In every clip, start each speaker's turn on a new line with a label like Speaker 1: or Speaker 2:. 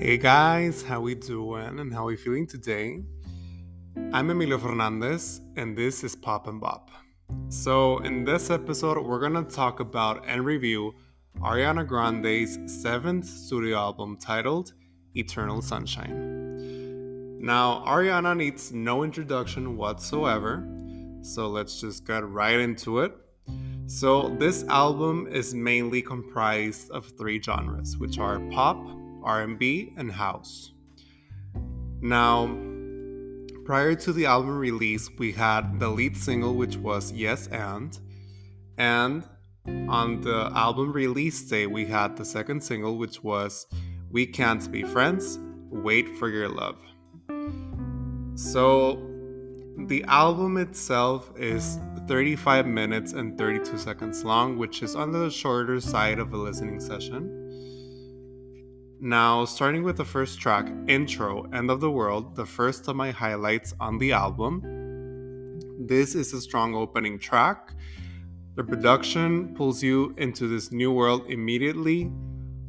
Speaker 1: Hey guys, how we doing and how we feeling today? I'm Emilio Fernandez and this is Pop and Bop. So in this episode, we're gonna talk about and review Ariana Grande's seventh studio album titled Eternal Sunshine. Now, Ariana needs no introduction whatsoever, so let's just get right into it. So this album is mainly comprised of three genres, which are pop, R&B, and house. Now, prior to the album release, we had the lead single, which was Yes and on the album release day, we had the second single, which was We Can't Be Friends, Wait for Your Love. So, the album itself is 35 minutes and 32 seconds long, which is on the shorter side of a listening session. Now, starting with the first track, Intro, End of the World, the first of my highlights on the album. This is a strong opening track. The production pulls you into this new world immediately.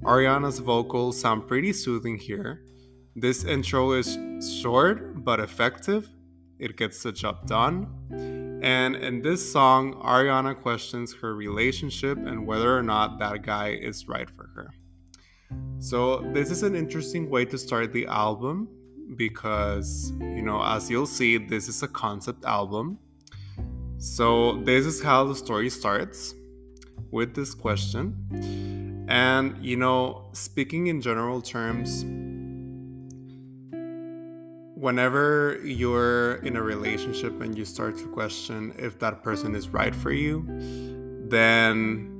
Speaker 1: Ariana's vocals sound pretty soothing here. This intro is short but effective. It gets the job done. And in this song, Ariana questions her relationship and whether or not that guy is right for her. So this is an interesting way to start the album because, as you'll see, this is a concept album. So this is how the story starts with this question. And, speaking in general terms, whenever you're in a relationship and you start to question if that person is right for you, then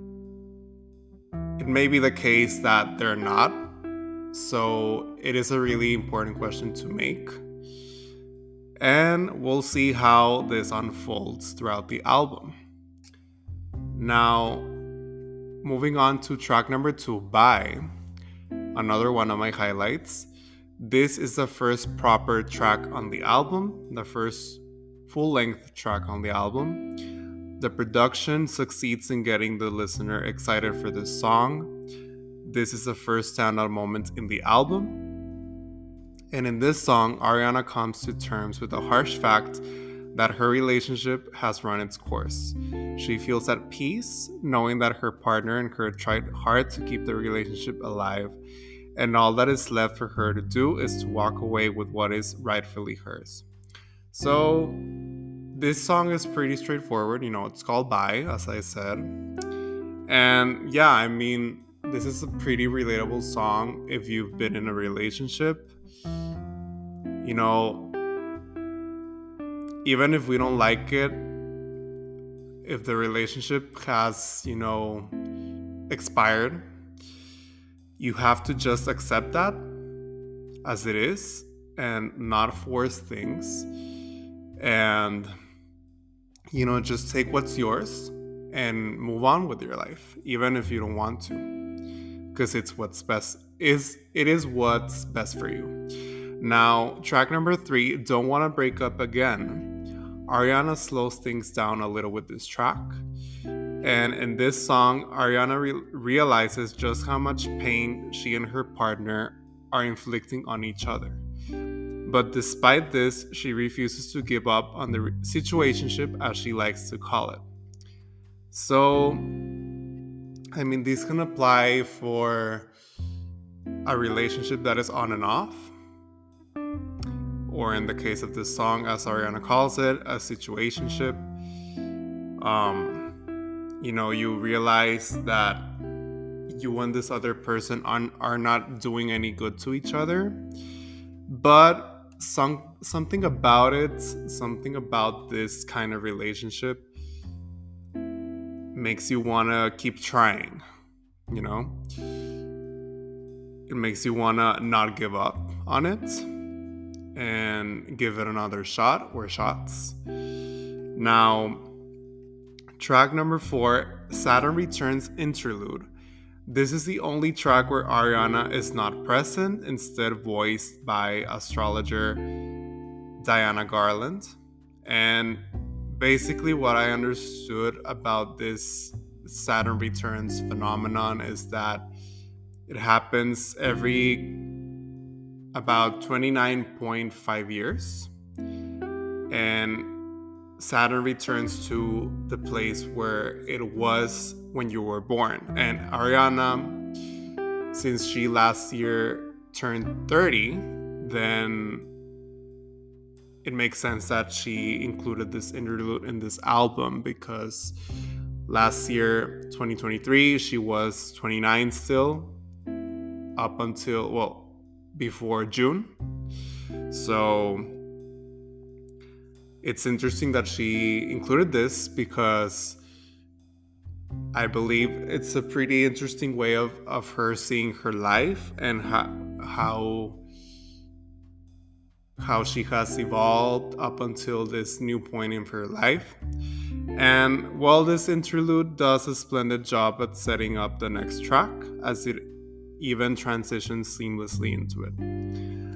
Speaker 1: it may be the case that they're not. So it is a really important question to make. And we'll see how this unfolds throughout the album. Now, moving on to track number 2, Bye, another one of my highlights. This is the first proper track on the album, the first full-length track on the album. The production succeeds in getting the listener excited for this song. This is the first standout moment in the album. And in this song, Ariana comes to terms with the harsh fact that her relationship has run its course. She feels at peace knowing that her partner and her tried hard to keep the relationship alive, and all that is left for her to do is to walk away with what is rightfully hers. So this song is pretty straightforward. It's called Bye, as I said. And yeah, this is a pretty relatable song if you've been in a relationship. Even if we don't like it, if the relationship has, expired, you have to just accept that as it is and not force things. And, just take what's yours and move on with your life, even if you don't want to, because it's what's best. It is what's best for you. Now, track number 3, Don't Wanna Break Up Again. Ariana slows things down a little with this track. And in this song, Ariana realizes just how much pain she and her partner are inflicting on each other. But despite this, she refuses to give up on the situationship, as she likes to call it. So, this can apply for a relationship that is on and off, or in the case of this song, as Ariana calls it, a situationship. You realize that you and this other person are not doing any good to each other, but something about this kind of relationship makes you want to keep trying. It makes you want to not give up on it and give it another shot or shots. Now, track number 4, Saturn Returns Interlude. This is the only track where Ariana is not present, instead voiced by astrologer Diana Garland. And basically what I understood about this Saturn Returns phenomenon is that it happens every about 29.5 years. And Saturn returns to the place where it was when you were born. And Ariana, since she last year turned 30, then it makes sense that she included this interlude in this album because last year, 2023, she was 29 still, up until, well, before June. So it's interesting that she included this because I believe it's a pretty interesting way of her seeing her life and how she has evolved up until this new point in her life. And while this interlude does a splendid job at setting up the next track, as it even transitions seamlessly into it.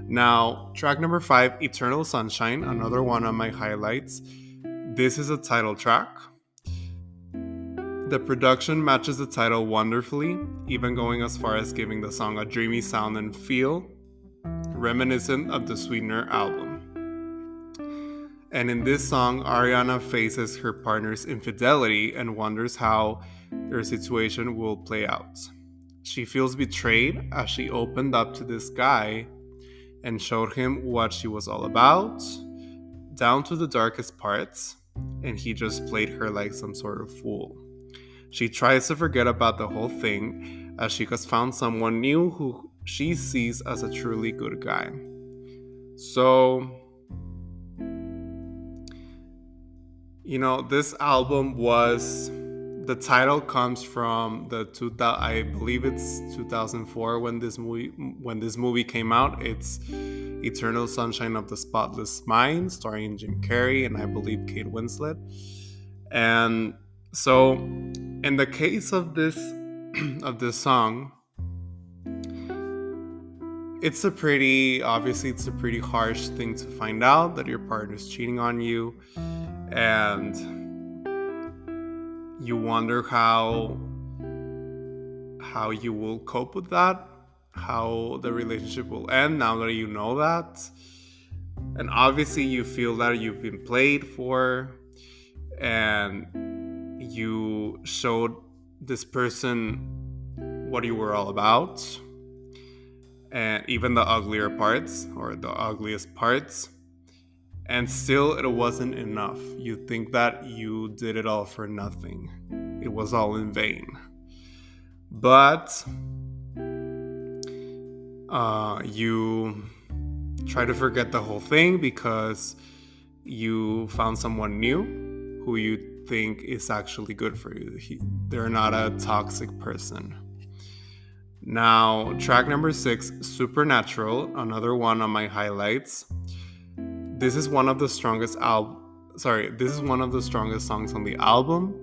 Speaker 1: Now, track number 5, Eternal Sunshine, another one of my highlights. This is a title track. The production matches the title wonderfully, even going as far as giving the song a dreamy sound and feel, reminiscent of the Sweetener album. And in this song, Ariana faces her partner's infidelity and wonders how their situation will play out. She feels betrayed as she opened up to this guy and showed him what she was all about, down to the darkest parts, and he just played her like some sort of fool. She tries to forget about the whole thing as she has found someone new who she sees as a truly good guy. So, this album the title comes from I believe it's 2004 when this movie came out. It's Eternal Sunshine of the Spotless Mind, starring Jim Carrey and I believe Kate Winslet. And so, in the case of this song, it's a pretty harsh thing to find out that your partner's cheating on you, and you wonder how you will cope with that, how the relationship will end now that you know that. And obviously you feel that you've been played for, and you showed this person what you were all about, and even the uglier parts or the ugliest parts, and still it wasn't enough. You think that you did it all for nothing. It was all in vain. But you try to forget the whole thing because you found someone new who you think is actually good for you. They're not a toxic person. Now, track number 6, Supernatural, another one of my highlights. This is one of the strongest songs on the album.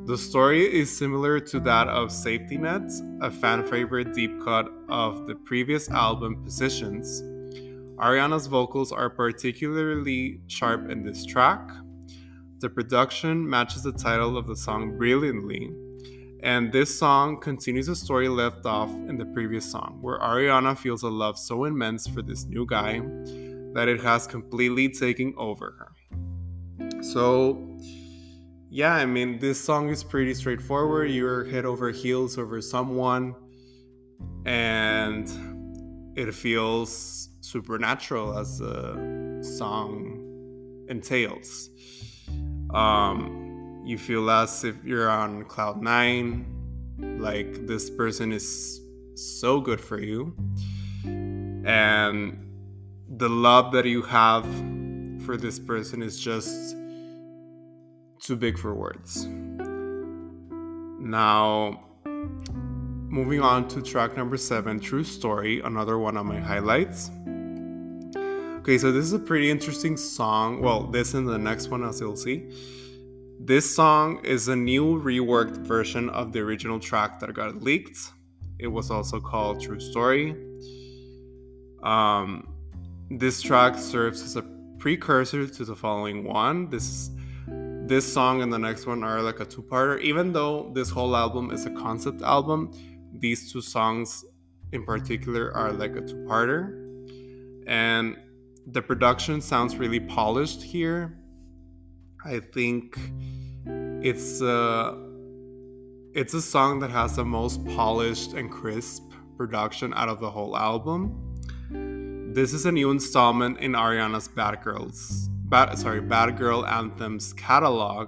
Speaker 1: The story is similar to that of Safety Net, a fan favorite deep cut of the previous album, Positions. Ariana's vocals are particularly sharp in this track. The production matches the title of the song brilliantly, and this song continues a story left off in the previous song, where Ariana feels a love so immense for this new guy that it has completely taken over her. So, yeah, I mean, this song is pretty straightforward. You're head over heels over someone, and it feels supernatural as the song entails. You feel as if you're on cloud 9, like this person is so good for you, and the love that you have for this person is just too big for words. Now, moving on to track number 7, True Story, another one of my highlights. Okay, so this is a pretty interesting song. Well, this and the next one, as you'll see. This song is a new reworked version of the original track that got leaked. It was also called True Story. This track serves as a precursor to the following one. This song and the next one are like a two-parter. Even though this whole album is a concept album, these two songs in particular are like a two-parter. And the production sounds really polished here. I think it's a it's a song that has the most polished and crisp production out of the whole album. This is a new installment in Ariana's Bad Girl Anthems catalog.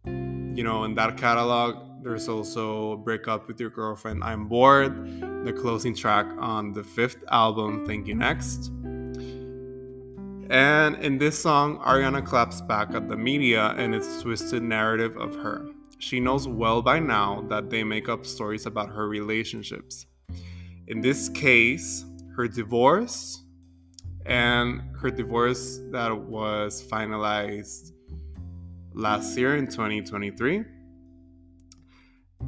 Speaker 1: In that catalog, there's also Break Up With Your Girlfriend, I'm Bored, the closing track on the fifth album, Thank You Next. And in this song, Ariana claps back at the media and its twisted narrative of her. She knows well by now that they make up stories about her relationships. In this case, her divorce, and her divorce that was finalized last year in 2023,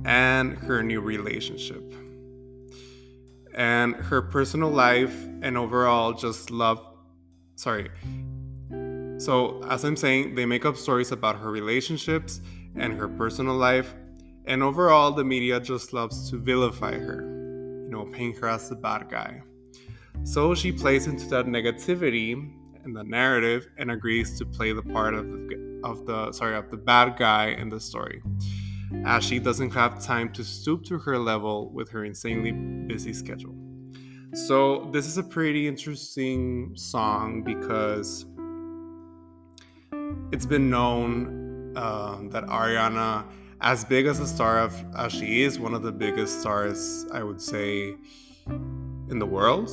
Speaker 1: and her new relationship. And her personal life and overall just love. Sorry. So, as I'm saying, they make up stories about her relationships and her personal life, and overall, the media just loves to vilify her, paint her as the bad guy. So she plays into that negativity and the narrative and agrees to play the part of the bad guy in the story, as she doesn't have time to stoop to her level with her insanely busy schedule. So this is a pretty interesting song because it's been known that Ariana, as big as a star as she is, one of the biggest stars, I would say, in the world,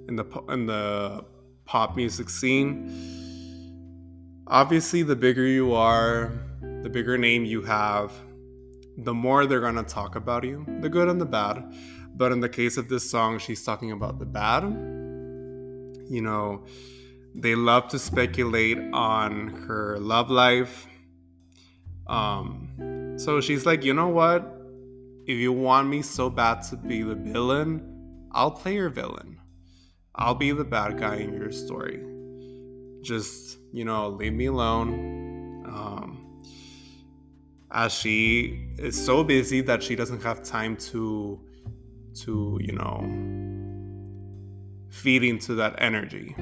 Speaker 1: in the pop music scene. Obviously, the bigger you are, the bigger name you have, the more they're gonna talk about you, the good and the bad. But in the case of this song, she's talking about the bad. They love to speculate on her love life. So she's like, you know what? If you want me so bad to be the villain, I'll play your villain. I'll be the bad guy in your story. Just, leave me alone. As she is so busy that she doesn't have time to feed into that energy.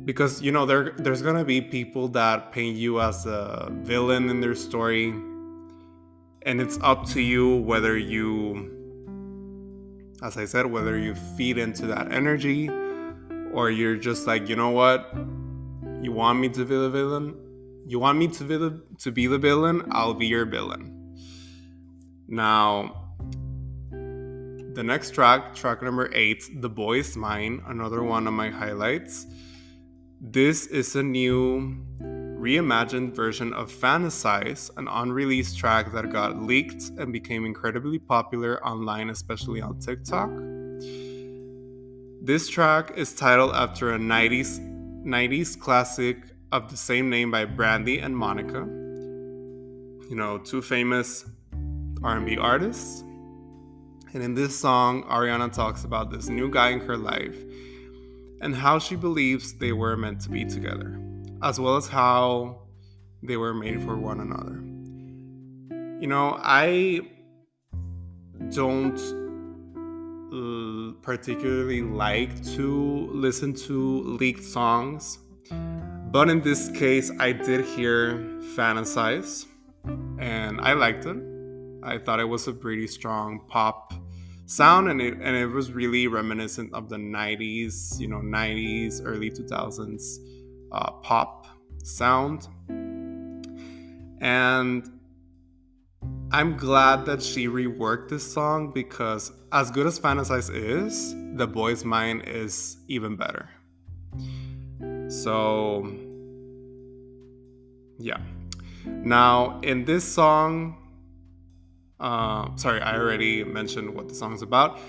Speaker 1: Because, there's going to be people that paint you as a villain in their story. And it's up to you whether you, as I said, whether you feed into that energy or you're just like, you know what? You want me to be the villain? You want me to be the villain? I'll be your villain. Now, the next track number 8, The Boy Is Mine, another one of my highlights. This is a new reimagined version of Fantasize, an unreleased track that got leaked and became incredibly popular online, especially on TikTok. This track is titled after a 90s classic of the same name by Brandy and Monica, two famous R&B artists. And in this song, Ariana talks about this new guy in her life and how she believes they were meant to be together, as well as how they were made for one another. I don't particularly like to listen to leaked songs, but in this case, I did hear Fantasize, and I liked it. I thought it was a pretty strong pop sound, and it was really reminiscent of the 90s, 90s, early 2000s pop sound. And I'm glad that she reworked this song because as good as Fantasize is, The Boy Is Mine is even better. So, yeah. Now, in this song, I already mentioned what the song's about.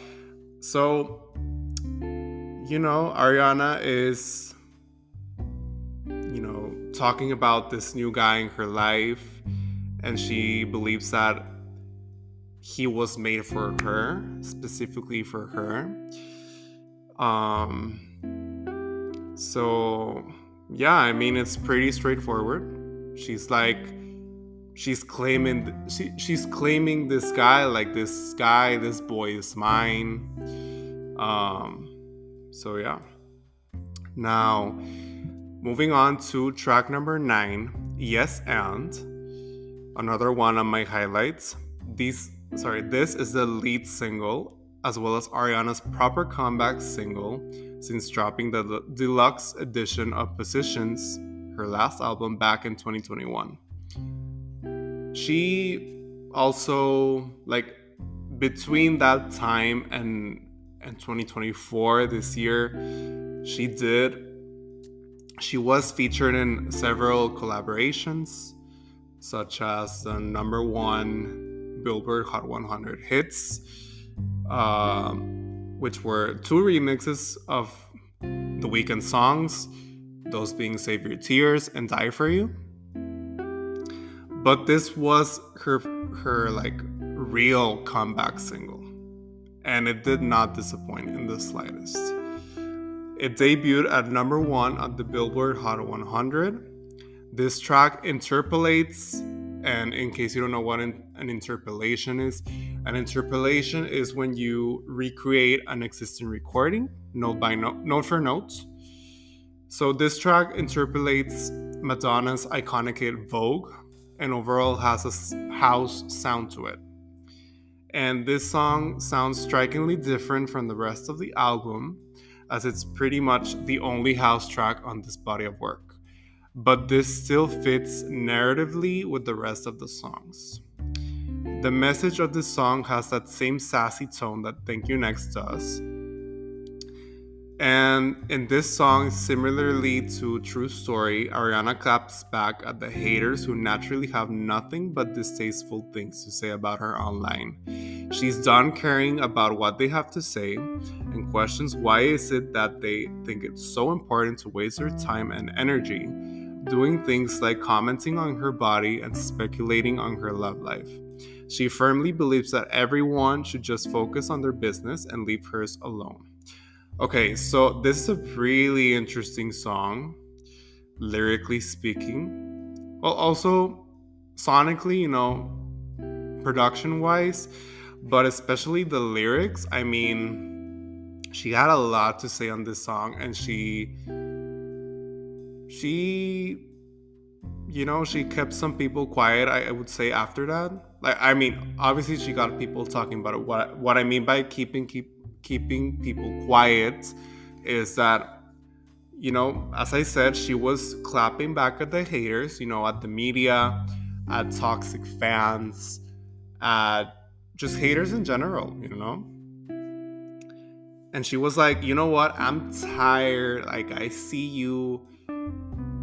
Speaker 1: So, Ariana is, talking about this new guy in her life, and she believes that he was made for her, specifically for her. So, yeah, I mean, it's pretty straightforward. She's claiming this guy, like this boy is mine. So yeah. Now, moving on to track number 9, Yes and, another one of my highlights. This is the lead single as well as Ariana's proper comeback single since dropping the deluxe edition of Positions, her last album back in 2021. She also like between that time and 2024 this year, she was featured in several collaborations such as the number one Billboard Hot 100 hits, which were two remixes of The Weeknd songs, those being Save Your Tears and Die For You. But this was her like real comeback single, and it did not disappoint in the slightest. It debuted at number one on the Billboard Hot 100. This track interpolates, and in case you don't know what an interpolation is when you recreate an existing recording, note by note, note for note. So this track interpolates Madonna's iconic hit Vogue, and overall has a house sound to it. And this song sounds strikingly different from the rest of the album, as it's pretty much the only house track on this body of work. But this still fits narratively with the rest of the songs. The message of this song has that same sassy tone that Thank You Next does. And in this song, similarly to True Story, Ariana claps back at the haters who naturally have nothing but distasteful things to say about her online. She's done caring about what they have to say and questions why is it that they think it's so important to waste their time and energy doing things like commenting on her body and speculating on her love life. She firmly believes that everyone should just focus on their business and leave hers alone. Okay, so this is a really interesting song, lyrically speaking. Well, also sonically, production wise, but especially the lyrics. I mean, she had a lot to say on this song, and she kept some people quiet, I would say, after that. Like, I mean, obviously she got people talking about it. What I mean by keeping people quiet is that, as I said, she was clapping back at the haters, at the media, at toxic fans, at just haters in general, And she was like, you know what? I'm tired. Like, I see you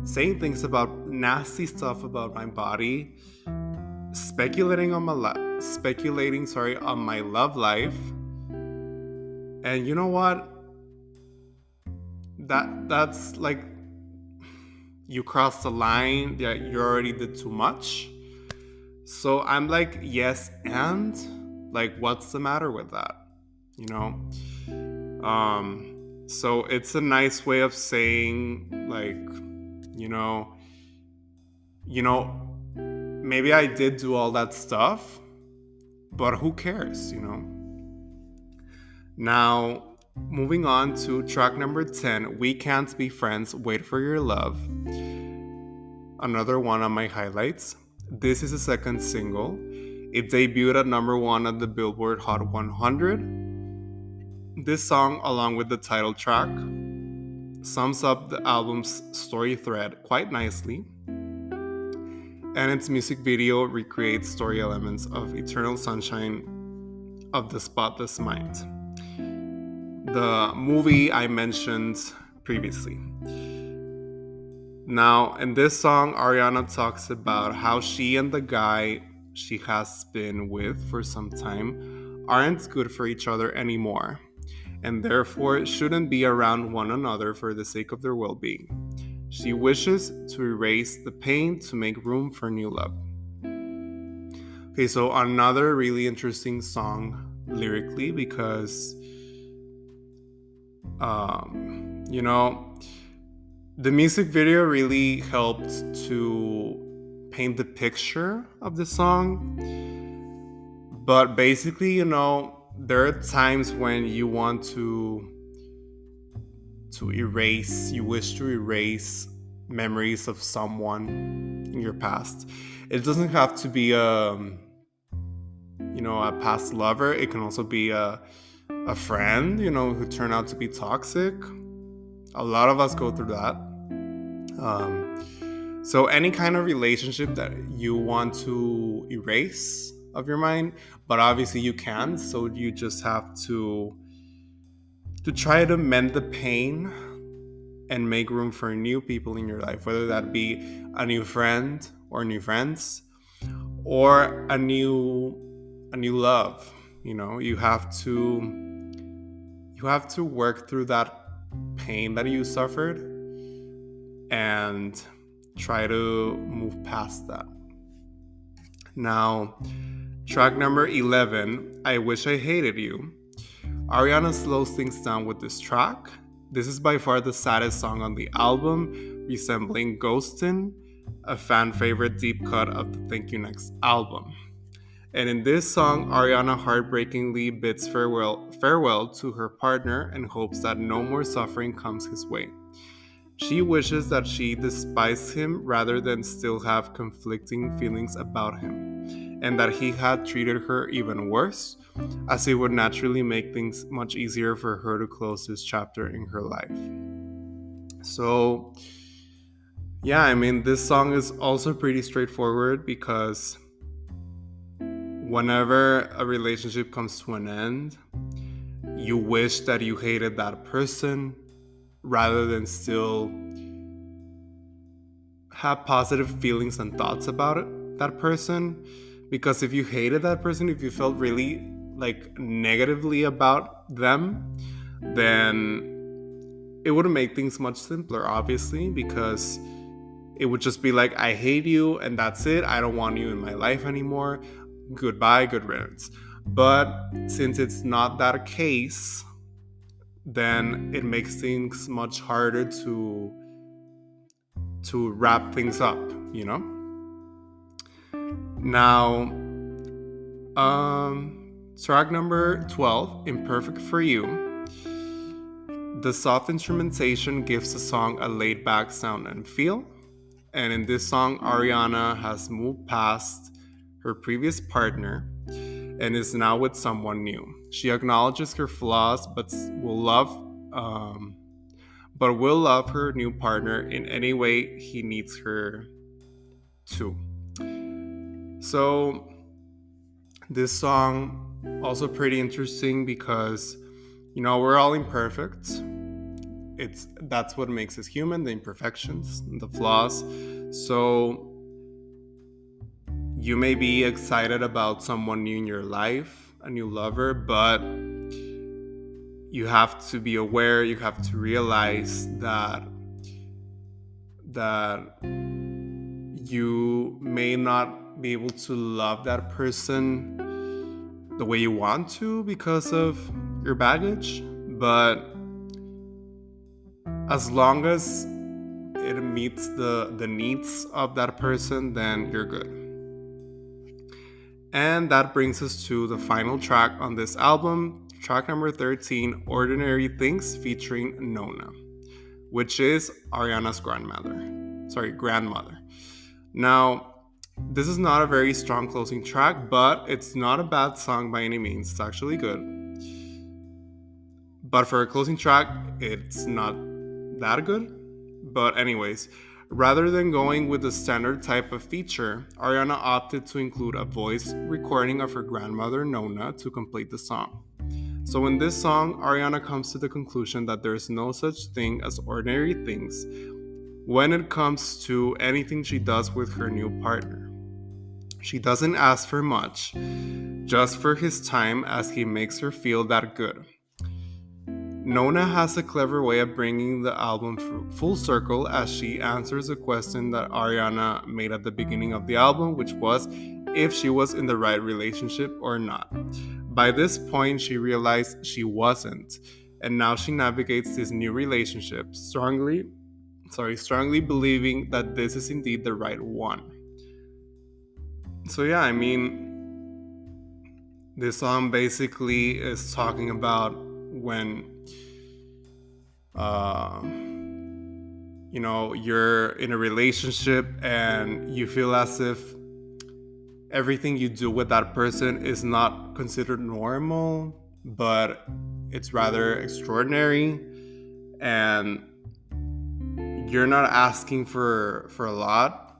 Speaker 1: saying things about nasty stuff about my body, speculating on my love life. And you know what? That's like, you crossed the line. Yeah, you already did too much. So I'm like, yes, and like, what's the matter with that? So it's a nice way of saying, like, maybe I did do all that stuff, but who cares, Now, moving on to track number 10, We Can't Be Friends, Wait For Your Love. Another one of my highlights. This is a second single. It debuted at number one on the Billboard Hot 100. This song, along with the title track, sums up the album's story thread quite nicely. And its music video recreates story elements of Eternal Sunshine of the Spotless Mind, the movie I mentioned previously. Now, in this song, Ariana talks about how she and the guy she has been with for some time aren't good for each other anymore, and therefore shouldn't be around one another for the sake of their well-being. She wishes to erase the pain to make room for new love. Okay, so another really interesting song lyrically because, the music video really helped to paint the picture of the song. But basically, there are times when you want to you wish to erase memories of someone in your past. It doesn't have to be a past lover. It can also be a friend, who turned out to be toxic. A lot of us go through that. So any kind of relationship that you want to erase of your mind, but obviously you can't, so you just have to try to mend the pain and make room for new people in your life, whether that be a new friend or new friends or a new love. You have to work through that pain that you suffered and try to move past that. Now, track number 11, I Wish I Hated You. Ariana slows things down with this track. This is by far the saddest song on the album, resembling Ghostin', a fan favorite deep cut of the Thank You Next album. And in this song, Ariana heartbreakingly bids farewell to her partner and hopes that no more suffering comes his way. She wishes that she despised him rather than still have conflicting feelings about him, and that he had treated her even worse, as it would naturally make things much easier for her to close this chapter in her life. So, yeah, I mean, this song is also pretty straightforward because whenever a relationship comes to an end, you wish that you hated that person rather than still have positive feelings and thoughts about that person. Because if you hated that person, if you felt really negatively about them, then it would make things much simpler, obviously, because it would just be like, I hate you and that's it. I don't want you in my life anymore. Goodbye, good riddance. But since it's not that case, then it makes things much harder to wrap things up, Now, track number 12, Imperfect for You. The soft instrumentation gives the song a laid-back sound and feel. And in this song, Ariana has moved past her previous partner and is now with someone new. She acknowledges her flaws, but will love her new partner in any way he needs her to. So this song also pretty interesting because we're all imperfect. That's what makes us human, the imperfections, the flaws. So you may be excited about someone new in your life, a new lover, but you have to be aware, you have to realize that you may not be able to love that person the way you want to because of your baggage, but as long as it meets the needs of that person, then you're good. And that brings us to the final track on this album, track number 13, Ordinary Things, featuring Nona, which is Ariana's grandmother. Now, this is not a very strong closing track, but it's not a bad song by any means. It's actually good. But for a closing track, it's not that good. But anyways, rather than going with the standard type of feature, Ariana opted to include a voice recording of her grandmother Nona to complete the song. So in this song, Ariana comes to the conclusion that there is no such thing as ordinary things when it comes to anything she does with her new partner. She doesn't ask for much, just for his time, as he makes her feel that good. Nona has a clever way of bringing the album full circle as she answers a question that Ariana made at the beginning of the album, which was if she was in the right relationship or not. By this point, she realized she wasn't, and now she navigates this new relationship, strongly believing that this is indeed the right one. So yeah, I mean, this song basically is talking about when uh, you're in a relationship and you feel as if everything you do with that person is not considered normal, but it's rather extraordinary, and you're not asking for a lot.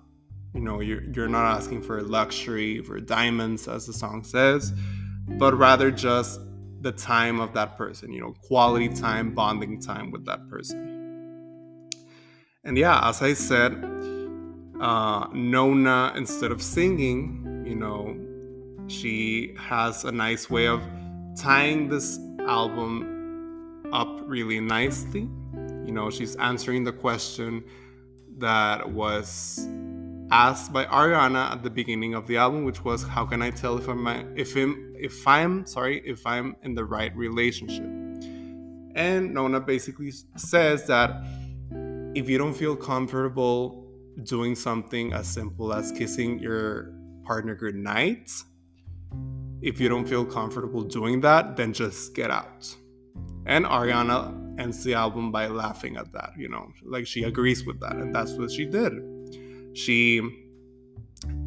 Speaker 1: You're not asking for luxury, for diamonds, as the song says, but rather just the time of that person, quality time, bonding time with that person. And yeah, as I said, Nona, instead of singing, she has a nice way of tying this album up really nicely. She's answering the question that was asked by Ariana at the beginning of the album, which was, how can I tell if I'm in the right relationship? And Nona basically says that if you don't feel comfortable doing something as simple as kissing your partner goodnight, if you don't feel comfortable doing that, then just get out. And Ariana ends the album by laughing at that, like she agrees with that. And that's what she did. She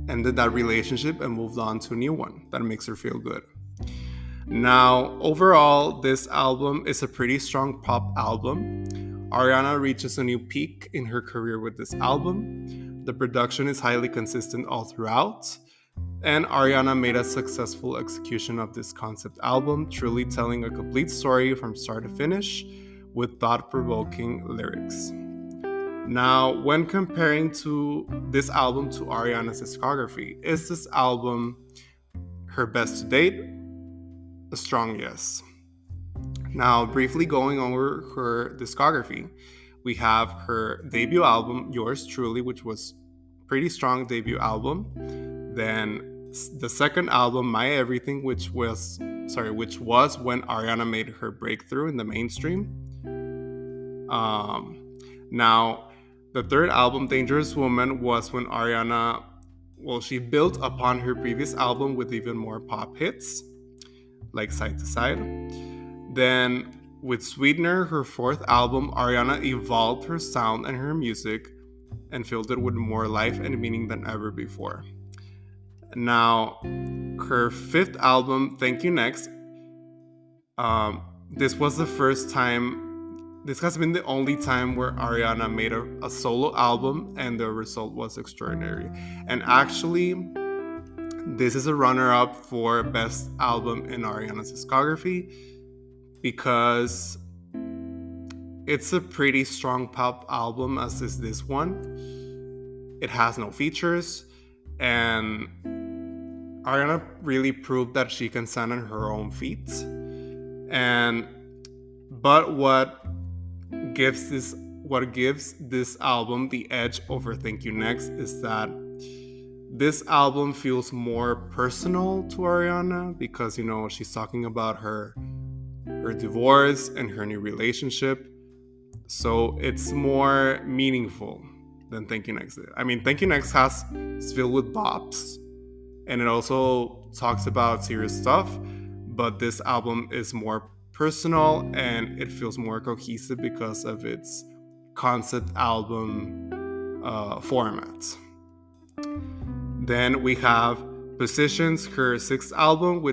Speaker 1: ended that relationship and moved on to a new one that makes her feel good. Now, overall, this album is a pretty strong pop album. Ariana reaches a new peak in her career with this album. The production is highly consistent all throughout. And Ariana made a successful execution of this concept album, truly telling a complete story from start to finish with thought-provoking lyrics. Now, when comparing to this album to Ariana's discography, is this album her best to date? A strong yes. Now, briefly going over her discography, we have her debut album, Yours Truly, which was a pretty strong debut album. Then the second album, My Everything, which was when Ariana made her breakthrough in the mainstream. Now, the third album, Dangerous Woman, was when Ariana, she built upon her previous album with even more pop hits, like Side to Side. Then, with Sweetener, her fourth album, Ariana evolved her sound and her music and filled it with more life and meaning than ever before. Now, her fifth album, Thank You Next, this was the first time, this has been the only time where Ariana made a solo album and the result was extraordinary. And actually, this is a runner-up for best album in Ariana's discography because it's a pretty strong pop album, as is this one. It has no features, and Ariana really proved that she can stand on her own feet. But what gives this album the edge over Thank You Next is that this album feels more personal to Ariana because, she's talking about her divorce and her new relationship. So it's more meaningful than Thank You Next. I mean, Thank You Next is filled with bops, and it also talks about serious stuff, but this album is more personal and it feels more cohesive because of its concept album format. Then we have Positions, her sixth album,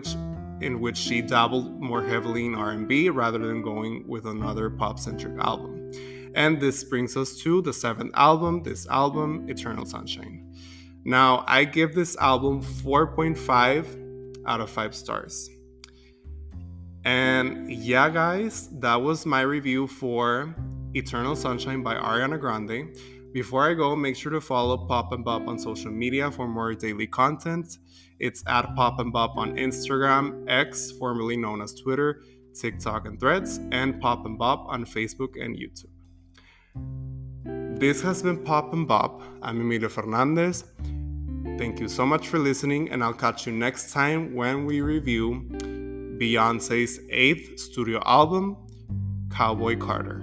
Speaker 1: in which she dabbled more heavily in R&B rather than going with another pop-centric album. And this brings us to the seventh album, Eternal Sunshine. Now, I give this album 4.5 out of 5 stars. And yeah, guys, that was my review for Eternal Sunshine by Ariana Grande. Before I go, make sure to follow Pop and Bop on social media for more daily content. It's at Pop and Bop on Instagram, X, formerly known as Twitter, TikTok, and Threads, and Pop and Bop on Facebook and YouTube. This has been Pop and Bop. I'm Emilio Fernandez. Thank you so much for listening, and I'll catch you next time when we review Beyonce's 8th studio album, Cowboy Carter.